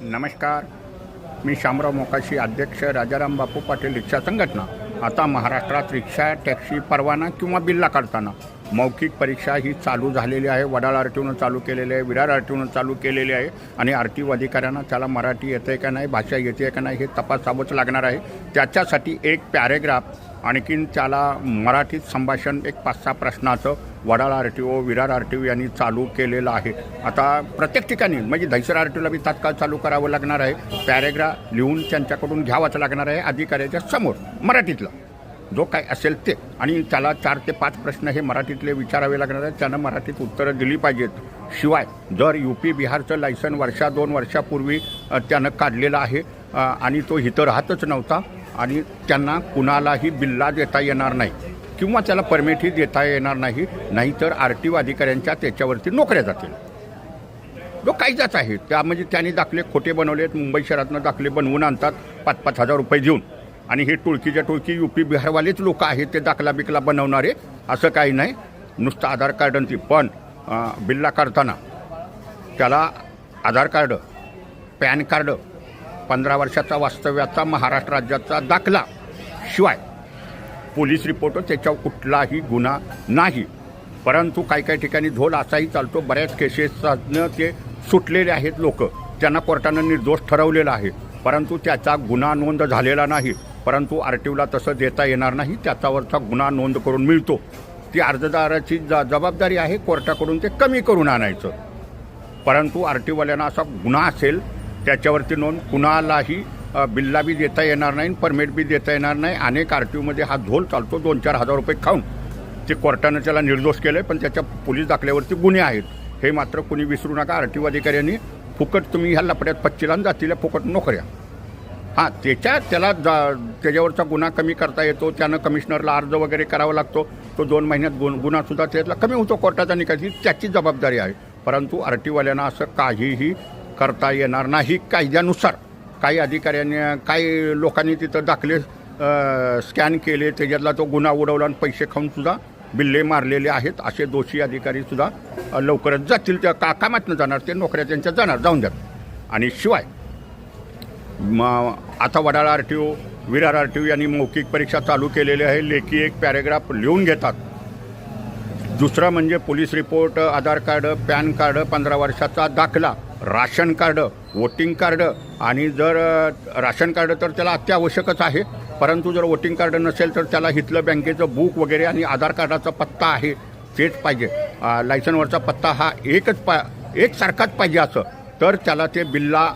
नमस्कार, मी शामराव मोकाशी, अध्यक्ष राजाराम बापू पाटील रिक्षा संघटना। आता महाराष्ट्रात रिक्षा टॅक्सी परवाना किंवा बिल्ला काढताना मौखिक परीक्षा ही चालू झालेली आहे। वडाळ आरटीओनं चालू केलेली आहे, विरार आरटीओनं चालू केलेली आहे आणि आरटीओ अधिकाऱ्यांना त्याला मराठी येते का नाही, भाषा येते का नाही हे तपासावंच लागणार आहे। त्याच्यासाठी एक पॅरेग्राफ आणखीन त्याला मराठीत संभाषण एक 5-6 प्रश्नाचं वडाळ आरटीओ, विरार आरटीओ यांनी चालू केलेलं आहे। आता प्रत्येक ठिकाणी म्हणजे दहिसर आरटीओला बी तात्काळ चालू करावं लागणार आहे। पॅरेग्राफ लिहून त्यांच्याकडून घ्यावाच लागणार आहे अधिकाऱ्याच्या समोर मराठीतलं जो काय असेल ते, आणि त्याला 4 ते 5 प्रश्न हे मराठीतले विचारावे लागणार आहेत। त्यानं मराठीत उत्तरं दिली पाहिजेत। शिवाय जर UP बिहारचं लायसन 1-2 वर्षापूर्वी त्यानं काढलेलं आहे आणि तो इथं राहतच नव्हता आणि त्यांना कुणालाही बिल्ला देता येणार नाही किंवा त्याला परमिटही देता येणार नाही, नाहीतर आरटीओ अधिकाऱ्यांच्या त्याच्यावरती नोकऱ्या जातील। जो कायदाच आहे त्या म्हणजे त्यांनी दाखले खोटे बनवलेत, मुंबई शहरातनं दाखले बनवून आणतात 5-5 हजार रुपये देऊन, आणि हे टोळकीच्या टोळकी UP बिहारवालेच लोक आहेत ते दाखला बिकला बनवणारे। असं काही नाही, नुसतं आधार कार्ड ती पण बिल्ला काढताना त्याला आधार कार्ड, पॅन कार्ड, 15 वर्षाचा वास्तव्याचा महाराष्ट्र राज्याचा दाखला, शिवाय पोलीस रिपोर्ट, त्याच्यावर कुठलाही गुन्हा नाही। परंतु काही ठिकाणी झोल असाही चालतो, बऱ्याच केसेसनं ते सुटलेले आहेत लोक, त्यांना कोर्टानं निर्दोष ठरवलेलं आहे, परंतु त्याचा गुन्हा नोंद झालेला नाही। परंतु आरटीओला तसं देता येणार नाही, त्याच्यावरचा गुन्हा नोंद करून मिळतो। ती अर्जदाराची जबाबदारी आहे कोर्टाकडून ते कमी करून आणायचं। परंतु आरटीओवाल्यांना असा गुन्हा असेल त्याच्यावरती नोंद कुणालाही बिल्ला बी देता येणार नाही, परमिट बी देता येणार नाही। अनेक आरटीओमध्ये हा झोल चालतो, 2-4 हजार रुपये खाऊन ते कोर्टानं त्याला निर्दोष केलं, पण त्याच्या पोलीस दाखल्यावरती गुन्हे आहेत। हे मात्र कुणी विसरू नका। आरटीओ अधिकाऱ्यांनी फुकट तुम्ही ह्या लपड्यात पच्चीला जातीला फुकट नोकऱ्या, हां त्याला त्याच्यावरचा गुन्हा कमी करता येतो। त्यानं कमिशनरला अर्ज वगैरे करावा लागतो, तो 2 महिन्यात गुन्हासुद्धा त्यातला कमी होतो कोर्टाचा निकाल, त्याची जबाबदारी आहे। परंतु आरटीओवाल्यांना असं काहीही करता येणार नाही कायद्यानुसार। काही अधिकाऱ्यांनी काही लोकांनी तिथं दाखले स्कॅन केले, त्याच्यातला तो गुन्हा उडवला आणि पैसे खाऊनसुद्धा बिल्ले मारलेले आहेत। असे दोषी अधिकारीसुद्धा लवकरच जातील, त्या कामातनं जाणार, ते नोकऱ्या त्यांच्या जाऊन द्यात। आणि शिवाय आता वडाळ आरटीओ, विरार आरटीओ यांनी मौखिक परीक्षा चालू केलेली आहे। लेखी एक पॅरेग्राफ लिहून घेतात। दुसरं म्हणजे पोलीस रिपोर्ट, आधार कार्ड, पॅन कार्ड, 15 वर्षाचा दाखला, राशन कार्ड, वोटिंग कार्ड, आणि जर राशन कार्ड तर त्याला अत्यावश्यकच आहे, परंतु जर वोटिंग कार्ड नसेल तर त्याला इथलं बँकेचं बुक वगैरे आणि आधार कार्डाचा पत्ता आहे तेच पाहिजे। लायसनवरचा पत्ता हा एकसारखाच पाहिजे, असं तर त्याला ते बिल्ला